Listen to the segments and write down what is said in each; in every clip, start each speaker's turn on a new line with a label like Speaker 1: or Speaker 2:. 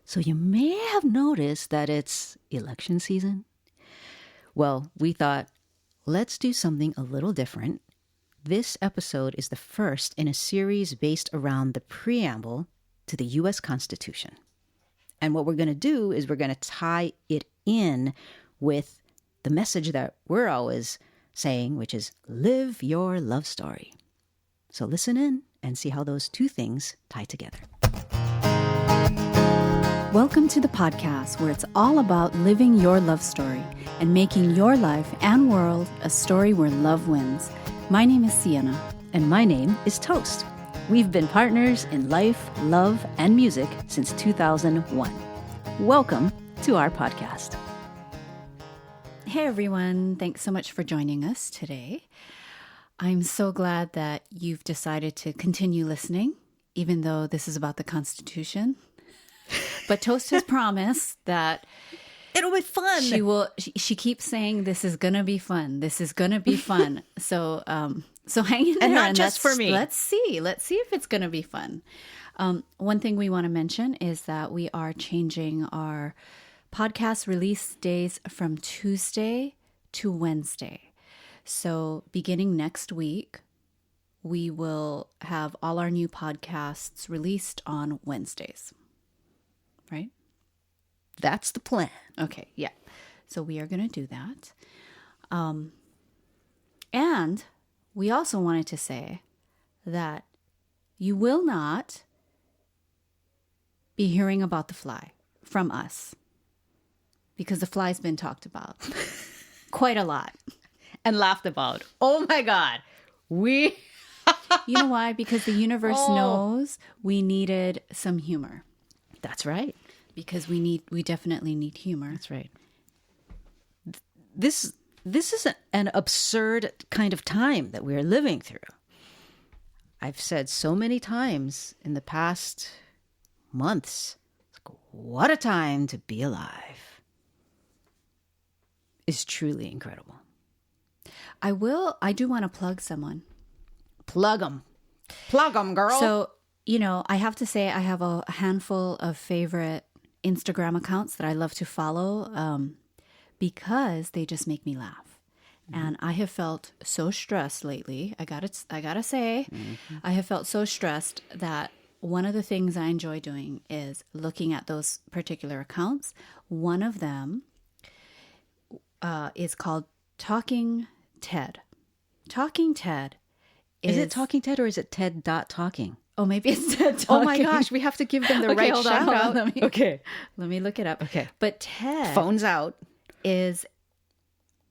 Speaker 1: So you may have noticed that it's election season. Well, we thought, let's do something a little different. This episode is the first in a series based around the preamble to the U.S. Constitution. And what we're going to do is we're going to tie it in with the message that we're always saying, which is live your love story. So listen in and see how those two things tie together.
Speaker 2: Welcome to the podcast where it's all about living your love story and making your life and world a story where love wins. My name is Sienna.
Speaker 1: And my name is Toast. We've been partners in life, love, and music since 2001. Welcome to our podcast.
Speaker 2: Hey everyone, thanks so much for joining us today. I'm so glad that you've decided to continue listening, even though this is about the Constitution. But Toast has promised that
Speaker 1: it'll be fun.
Speaker 2: She keeps saying this is gonna be fun. This is gonna be fun. So hang in there,
Speaker 1: and not just for me.
Speaker 2: Let's see if it's gonna be fun. One thing we want to mention is that we are changing our podcast release days from Tuesday to Wednesday. So beginning next week, we will have all our new podcasts released on Wednesdays. Right?
Speaker 1: That's the plan.
Speaker 2: Okay, yeah. So we are going to do that. And we also wanted to say that you will not be hearing about the fly from us because the fly's been talked about quite a lot.
Speaker 1: And laughed about. Oh my God.
Speaker 2: You know why? Because the universe knows we needed some humor.
Speaker 1: That's right.
Speaker 2: Because we definitely need humor.
Speaker 1: That's right. This is an absurd kind of time that we are living through. I've said so many times in the past months, what a time to be alive. It's truly incredible.
Speaker 2: I do want to plug someone.
Speaker 1: Plug them, girl.
Speaker 2: So, I have to say I have a handful of favorite Instagram accounts that I love to follow because they just make me laugh. Mm-hmm. And I have felt so stressed lately. I gotta say, mm-hmm. I have felt so stressed that one of the things I enjoy doing is looking at those particular accounts. One of them is called Talking Ted. Talking Ted
Speaker 1: is it Talking Ted or is it Ted.talking?
Speaker 2: Oh, maybe it's Ted Talking.
Speaker 1: Oh my gosh, we have to give them the right shout out.
Speaker 2: Let me look it up.
Speaker 1: Okay.
Speaker 2: But Ted.
Speaker 1: Phone's out.
Speaker 2: Is,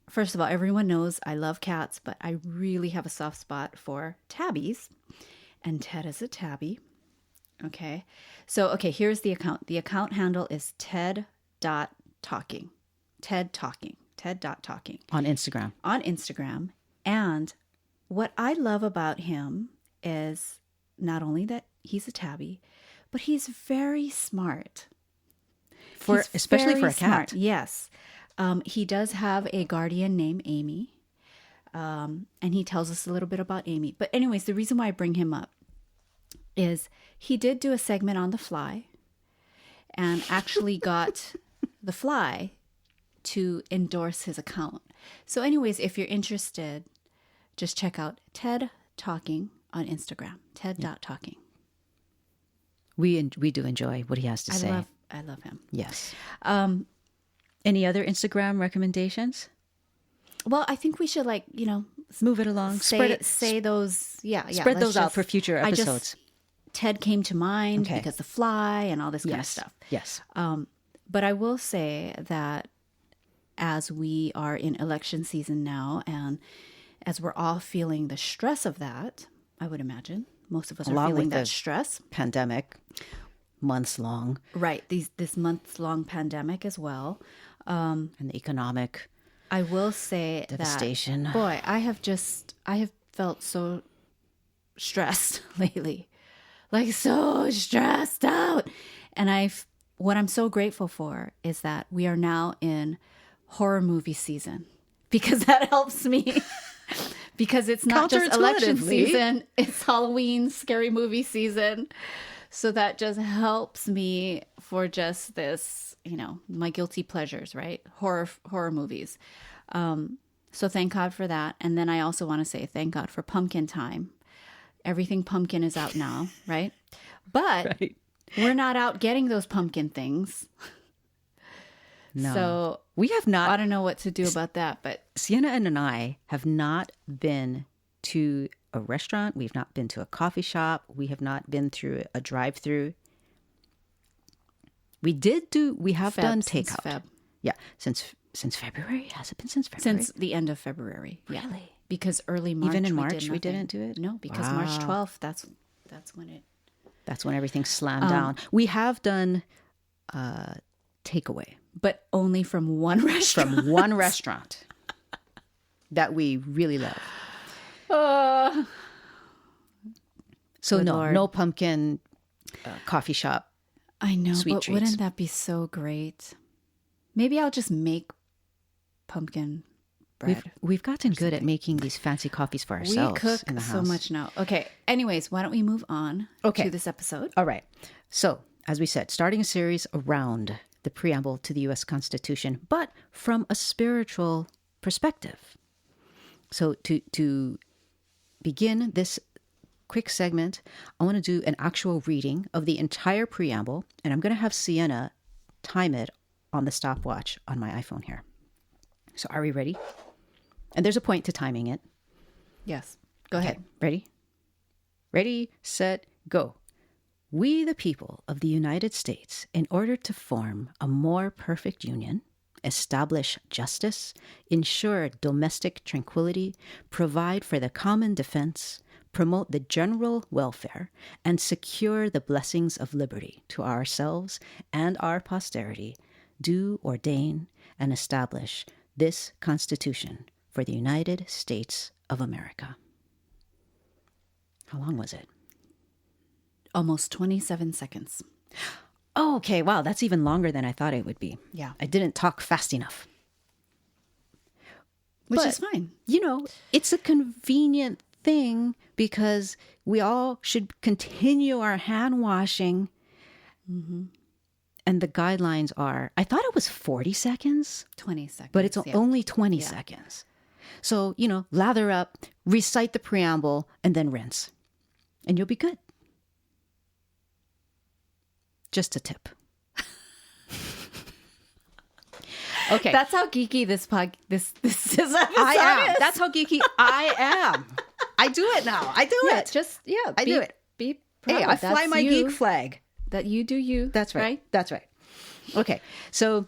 Speaker 2: first of all, everyone knows I love cats, but I really have a soft spot for tabbies. And Ted is a tabby. Okay. So, here's the account. The account handle is Ted.talking. Ted.talking.
Speaker 1: On Instagram. And
Speaker 2: what I love about him is not only that he's a tabby, but he's very smart.
Speaker 1: Especially for a cat.
Speaker 2: Smart. Yes. He does have a guardian named Amy. And he tells us a little bit about Amy. But anyways, the reason why I bring him up is he did do a segment on the fly and actually got the fly to endorse his account. So anyways, if you're interested, just check out Ted Talking on Instagram. Ted.talking.
Speaker 1: We do enjoy what he has to say.
Speaker 2: I love him.
Speaker 1: Yes. Any other Instagram recommendations?
Speaker 2: Well, I think we should
Speaker 1: move it along.
Speaker 2: Say those. Yeah.
Speaker 1: Spread those out for future episodes.
Speaker 2: Ted came to mind because the fly and all this kind of stuff.
Speaker 1: Yes.
Speaker 2: But I will say that as we are in election season now, and as we're all feeling the stress of that, I would imagine most of us are feeling that stress.
Speaker 1: Pandemic, months long.
Speaker 2: Right. This months long pandemic as well.
Speaker 1: And the economic
Speaker 2: I will say
Speaker 1: devastation.
Speaker 2: That, boy, I have felt so stressed lately. Like so stressed out. And what I'm so grateful for is that we are now in horror movie season, because that helps me. Because it's not just election season, it's Halloween, scary movie season. So that just helps me for just this, my guilty pleasures, right? Horror movies. So thank God for that. And then I also want to say thank God for pumpkin time. Everything pumpkin is out now, right? But
Speaker 1: Right.
Speaker 2: we're not out getting those pumpkin things.
Speaker 1: No.
Speaker 2: So
Speaker 1: We have not.
Speaker 2: I don't know what to do about that, but
Speaker 1: Sienna and I have not been to a restaurant. We've not been to a coffee shop. We have not been through a drive-through. We have done
Speaker 2: since
Speaker 1: takeout.
Speaker 2: Feb.
Speaker 1: Yeah, since February. Has it been since February?
Speaker 2: Since the end of February. Yeah.
Speaker 1: Really?
Speaker 2: Because early March.
Speaker 1: Even in
Speaker 2: we
Speaker 1: March,
Speaker 2: did
Speaker 1: we
Speaker 2: nothing.
Speaker 1: didn't do it?
Speaker 2: No, because March 12th, that's when it.
Speaker 1: That's when everything slammed down. We have done takeaway
Speaker 2: But only from one restaurant.
Speaker 1: from one restaurant that we really love. So
Speaker 2: Good
Speaker 1: no,
Speaker 2: Lord.
Speaker 1: no pumpkin coffee shop.
Speaker 2: I know,
Speaker 1: Sweet
Speaker 2: but
Speaker 1: treats.
Speaker 2: wouldn't that be so great? Maybe I'll just make pumpkin bread.
Speaker 1: We've gotten good at making these fancy coffees for ourselves.
Speaker 2: We cook
Speaker 1: in the house.
Speaker 2: so much now. Okay. Anyways, why don't we move on
Speaker 1: Okay.
Speaker 2: to this episode?
Speaker 1: All right. So, as we said, starting a series around the preamble to the U.S. Constitution, but from a spiritual perspective. So, to begin this quick segment, I want to do an actual reading of the entire preamble, and I'm going to have Sienna time it on the stopwatch on my iPhone here. So, are we ready? And there's a point to timing it.
Speaker 2: Yes. Go ahead.
Speaker 1: Ready? Ready, set, go. We, the people of the United States, in order to form a more perfect union, establish justice, ensure domestic tranquility, provide for the common defense, promote the general welfare, and secure the blessings of liberty to ourselves and our posterity, do ordain and establish this Constitution for the United States of America. How long was it?
Speaker 2: Almost 27 seconds.
Speaker 1: Oh, okay. Wow, that's even longer than I thought it would be.
Speaker 2: Yeah.
Speaker 1: I didn't talk fast enough.
Speaker 2: Which
Speaker 1: But,
Speaker 2: is fine.
Speaker 1: It's a convenient thing because we all should continue our hand washing. Mm-hmm. And the guidelines are, I thought it was 40 seconds,
Speaker 2: 20 seconds.
Speaker 1: but it's
Speaker 2: yeah.
Speaker 1: only 20 seconds. So, lather up, recite the preamble, and then rinse. And you'll be good. Just a tip. Okay.
Speaker 2: That's how geeky this episode
Speaker 1: I am.
Speaker 2: is.
Speaker 1: That's how geeky I am. I do it now. I do it. I do it.
Speaker 2: Be proud.
Speaker 1: Hey, I fly
Speaker 2: That's
Speaker 1: my
Speaker 2: you.
Speaker 1: geek flag.
Speaker 2: That you do you.
Speaker 1: That's right. That's right. Okay. So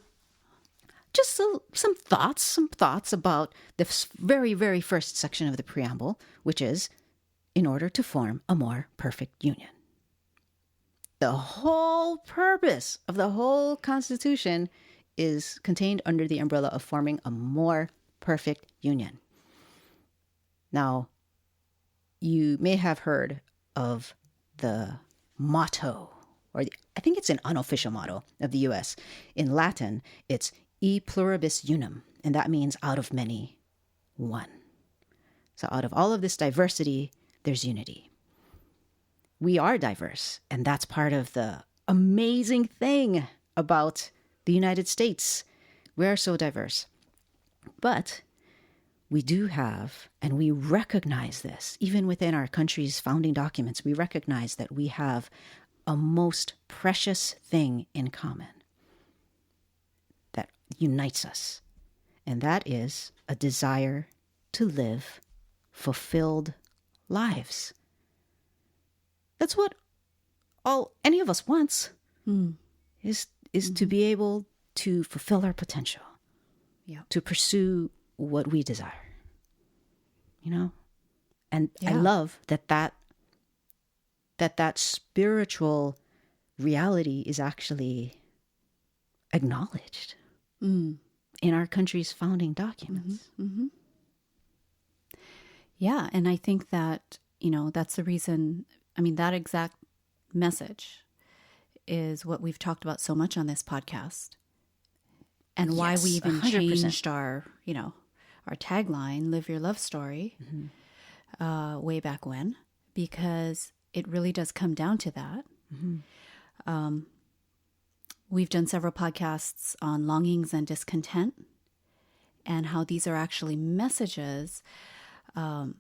Speaker 1: just some thoughts about the very, very first section of the preamble, which is in order to form a more perfect union. The whole purpose of the whole Constitution is contained under the umbrella of forming a more perfect union. Now, you may have heard of the motto, I think it's an unofficial motto of the U.S. In Latin, it's e pluribus unum, and that means out of many, one. So out of all of this diversity, there's unity. We are diverse, and that's part of the amazing thing about the United States. We are so diverse. But we do have, and we recognize this, even within our country's founding documents, we recognize that we have a most precious thing in common that unites us. And that is a desire to live fulfilled lives. That's what any of us wants, is to be able to fulfill our potential, to pursue what we desire, And I love that spiritual reality is actually acknowledged in our country's founding documents.
Speaker 2: Mm-hmm. Yeah, and I think that, that's the reason, that exact message is what we've talked about so much on this podcast, and why we even
Speaker 1: 100%.
Speaker 2: changed our tagline, Live Your Love Story, way back when, because it really does come down to that. We've done several podcasts on longings and discontent and how these are actually messages for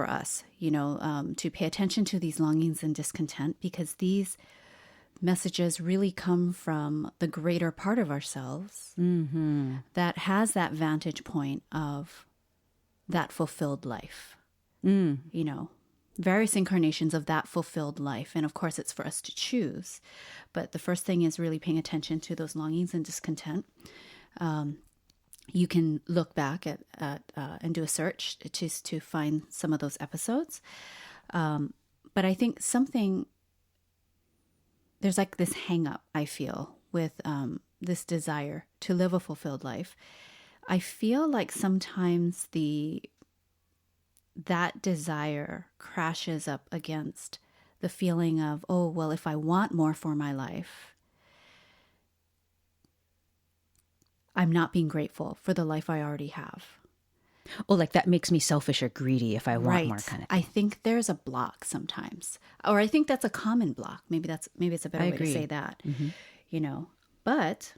Speaker 2: us, to pay attention to these longings and discontent, because these messages really come from the greater part of ourselves that has that vantage point of that fulfilled life. Various incarnations of that fulfilled life. And of course, it's for us to choose. But the first thing is really paying attention to those longings and discontent. You can look back at and do a search to find some of those episodes. But I think there's like this hang up, I feel, with this desire to live a fulfilled life. I feel like sometimes that desire crashes up against the feeling of, oh, well, if I want more for my life, I'm not being grateful for the life I already have.
Speaker 1: Oh, like that makes me selfish or greedy if I want more kind of thing.
Speaker 2: I think there's a block sometimes, or I think that's a common block. Maybe it's a better way to say that, but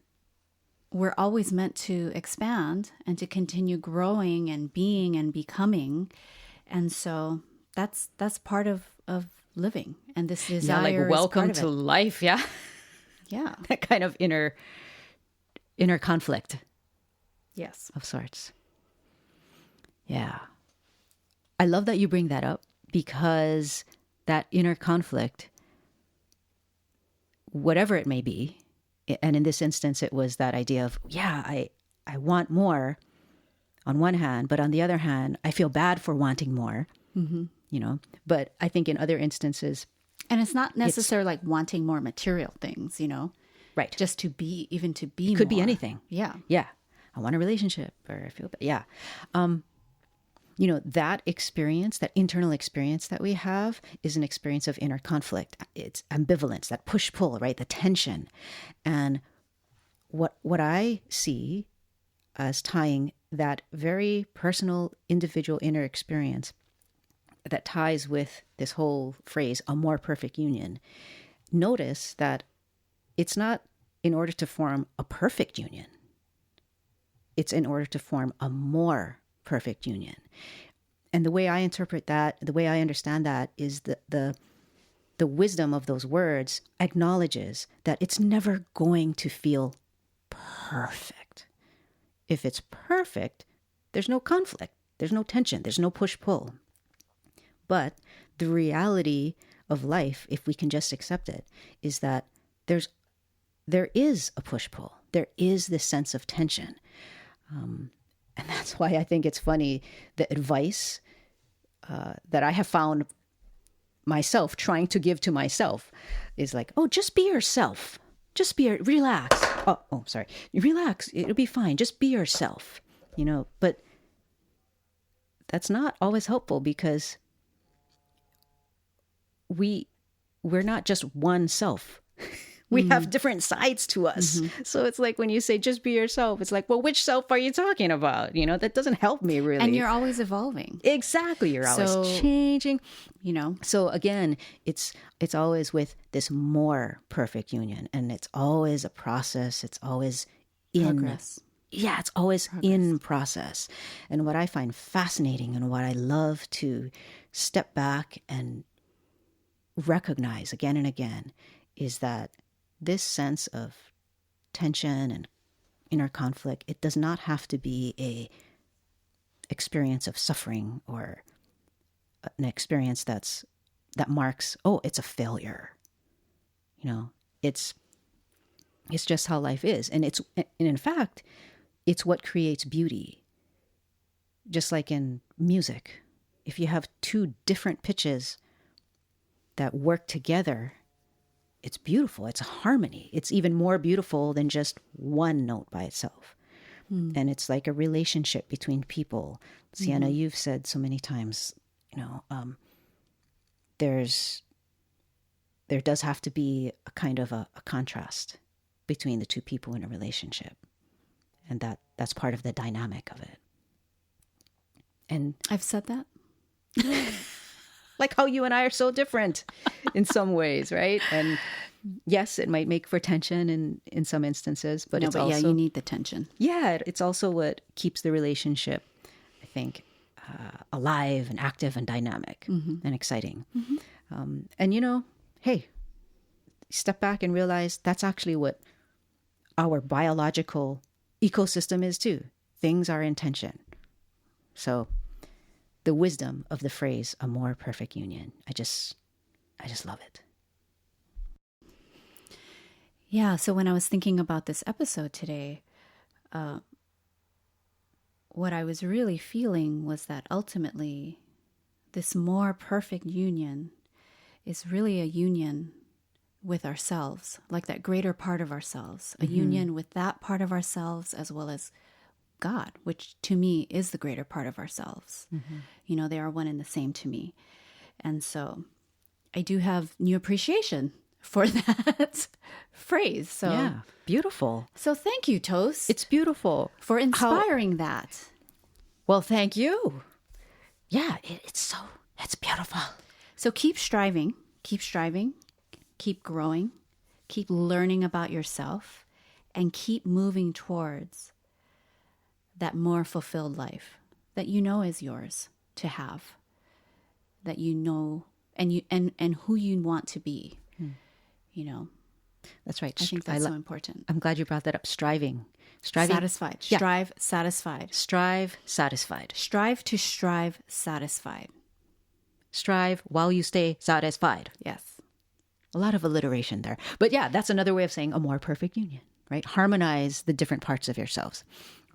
Speaker 2: we're always meant to expand and to continue growing and being and becoming. And so that's part of living. And this desire
Speaker 1: like welcome
Speaker 2: is
Speaker 1: to life. Yeah.
Speaker 2: Yeah.
Speaker 1: That kind of inner conflict.
Speaker 2: Yes.
Speaker 1: Of sorts. Yeah. I love that you bring that up, because that inner conflict, whatever it may be, and in this instance, it was that idea of, I want more on one hand, but on the other hand, I feel bad for wanting more, but I think in other instances.
Speaker 2: And it's not necessarily like wanting more material things,
Speaker 1: Right.
Speaker 2: Just to be
Speaker 1: It could be anything.
Speaker 2: Yeah.
Speaker 1: Yeah. I want a relationship, or I feel bad. Yeah. That experience, that internal experience that we have, is an experience of inner conflict. It's ambivalence, that push-pull, right? The tension. And what I see as tying that very personal, individual inner experience that ties with this whole phrase, a more perfect union. Notice that it's not in order to form a perfect union. It's in order to form a more perfect union. And the way I interpret that, the way I understand that, is the wisdom of those words acknowledges that it's never going to feel perfect. If it's perfect, there's no conflict, there's no tension, there's no push-pull. But the reality of life, if we can just accept it, is that there is a push-pull. There is this sense of tension. And that's why I think it's funny, the advice that I have found myself trying to give to myself is like, oh, just be yourself. Just relax. Oh, sorry. Relax. It'll be fine. Just be yourself, but that's not always helpful, because we're not just one self. We have different sides to us. So it's like when you say just be yourself, it's like, well, which self are you talking about? That doesn't help me really.
Speaker 2: And you're always evolving.
Speaker 1: Exactly. You're always changing, So again, it's always with this more perfect union, and it's always a process. It's always
Speaker 2: progress.
Speaker 1: Yeah, it's always in process. And what I find fascinating and what I love to step back and recognize again and again is that this sense of tension and inner conflict, it does not have to be a experience of suffering or an experience that marks, oh, it's a failure. It's just how life is. And in fact, it's what creates beauty. Just like in music, if you have two different pitches that work together, it's beautiful. It's a harmony. It's even more beautiful than just one note by itself. And it's like a relationship between people. Sienna, you've said so many times, there does have to be a kind of a contrast between the two people in a relationship. And that's part of the dynamic of it. And
Speaker 2: I've said that.
Speaker 1: Like how you and I are so different in some ways, right? And yes, it might make for tension in some instances, but it's also,
Speaker 2: you need the tension.
Speaker 1: Yeah, it's also what keeps the relationship, I think, alive and active and dynamic and exciting. And hey, step back and realize that's actually what our biological ecosystem is too. Things are in tension. So the wisdom of the phrase, a more perfect union. I just love it.
Speaker 2: Yeah. So when I was thinking about this episode today, what I was really feeling was that ultimately this more perfect union is really a union with ourselves, like that greater part of ourselves, a union with that part of ourselves as well as God, which to me is the greater part of ourselves. They are one and the same to me. And so I do have new appreciation for that phrase. So
Speaker 1: yeah, beautiful.
Speaker 2: So thank you, Toast.
Speaker 1: It's beautiful.
Speaker 2: For inspiring that.
Speaker 1: Well, thank you. Yeah, it's beautiful.
Speaker 2: So keep striving, keep growing, keep learning about yourself, and keep moving towards that more fulfilled life that is yours to have, that and who you want to be.
Speaker 1: That's right.
Speaker 2: I think that's so important.
Speaker 1: I'm glad you brought that up. Striving.
Speaker 2: Satisfied.
Speaker 1: Yeah.
Speaker 2: Strive, satisfied.
Speaker 1: Strive, satisfied.
Speaker 2: Strive to strive, satisfied.
Speaker 1: Strive while you stay satisfied.
Speaker 2: Yes.
Speaker 1: A lot of alliteration there. But yeah, that's another way of saying a more perfect union, right? Harmonize the different parts of yourselves.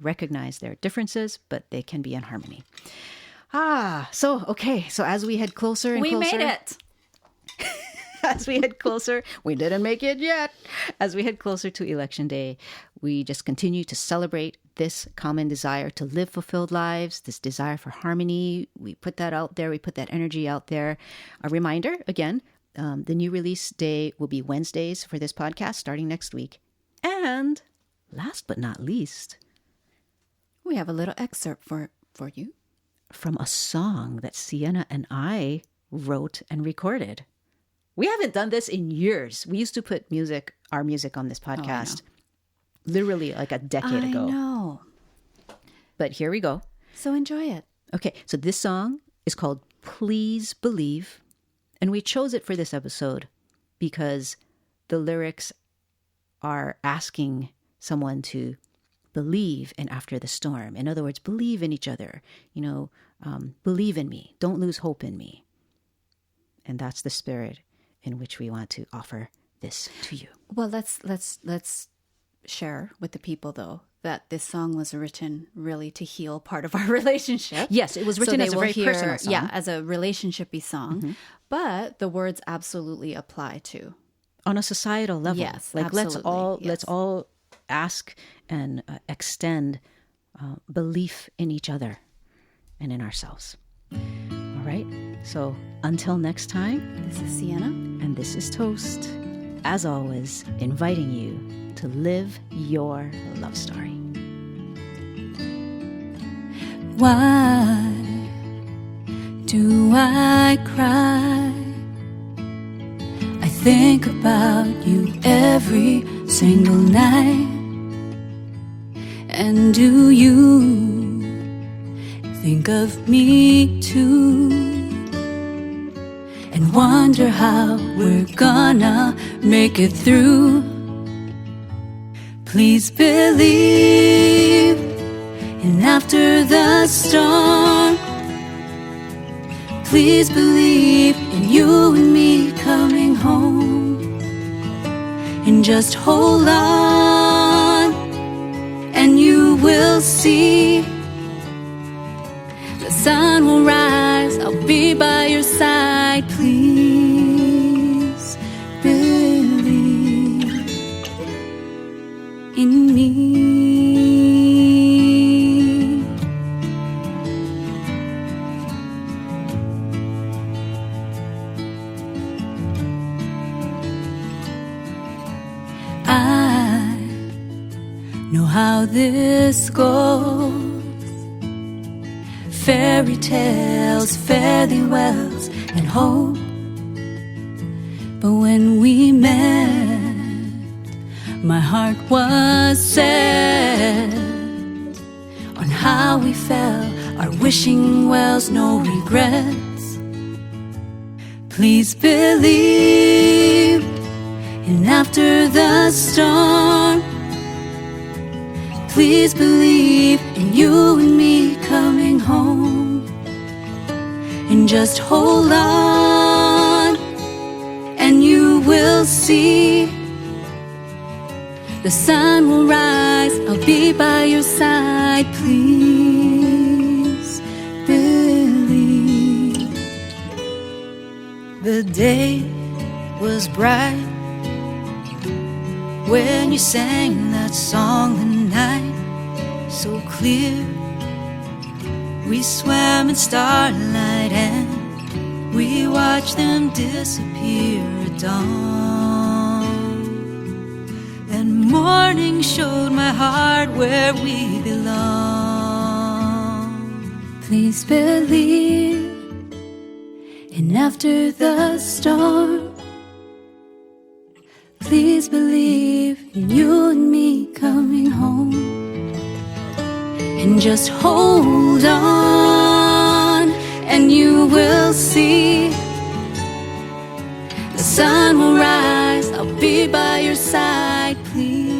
Speaker 1: Recognize their differences, but they can be in harmony. So as we head closer and closer.
Speaker 2: We made it.
Speaker 1: As we head closer, we didn't make it yet. As we head closer to Election Day, we just continue to celebrate this common desire to live fulfilled lives, this desire for harmony. We put that out there. We put that energy out there. A reminder, again, the new release day will be Wednesdays for this podcast starting next week. And last but not least,
Speaker 2: we have a little excerpt for you.
Speaker 1: From a song that Sienna and I wrote and recorded. We haven't done this in years. We used to put our music on this podcast literally like a decade ago.
Speaker 2: I know.
Speaker 1: But here we go.
Speaker 2: So enjoy it.
Speaker 1: Okay, so this song is called Please Believe. And we chose it for this episode because the lyrics are asking someone to believe in after the storm. In other words, believe in each other. Believe in me. Don't lose hope in me. And that's the spirit in which we want to offer this to you.
Speaker 2: Well, let's share with the people, though, that this song was written really to heal part of our relationship.
Speaker 1: Yes, it was written as a very personal song.
Speaker 2: Yeah, as a relationship-y song. But the words absolutely apply to.
Speaker 1: On a societal level.
Speaker 2: Yes,
Speaker 1: like
Speaker 2: absolutely.
Speaker 1: Let's all ask and extend belief in each other and in ourselves. All right. So until next time,
Speaker 2: this is Sienna.
Speaker 1: And this is Toast. As always, inviting you to live your love story.
Speaker 2: Why do I cry? I think about you every single night. And do you think of me too? And wonder how we're gonna make it through. Please believe in after the storm. Please believe in you and me coming home. And just hold on, and you will see the sun will rise. I'll be by your side. Please believe in me. I know how this goes. Fairy tales, fare thee wells, and hope. But when we met, my heart was set on how we fell, our wishing wells, no regrets. Please believe in after the storm. Please believe in you and me coming home. And just hold on, and you will see the sun will rise. I'll be by your side. Please believe.
Speaker 1: The day was bright when you sang that song. The night so clear, we swam in starlight and we watched them disappear at dawn. And morning showed my heart where we belong.
Speaker 2: Please believe in after the storm. Please believe in you and me coming home. And just hold on, and you will see the sun will rise. I'll be by your side. Please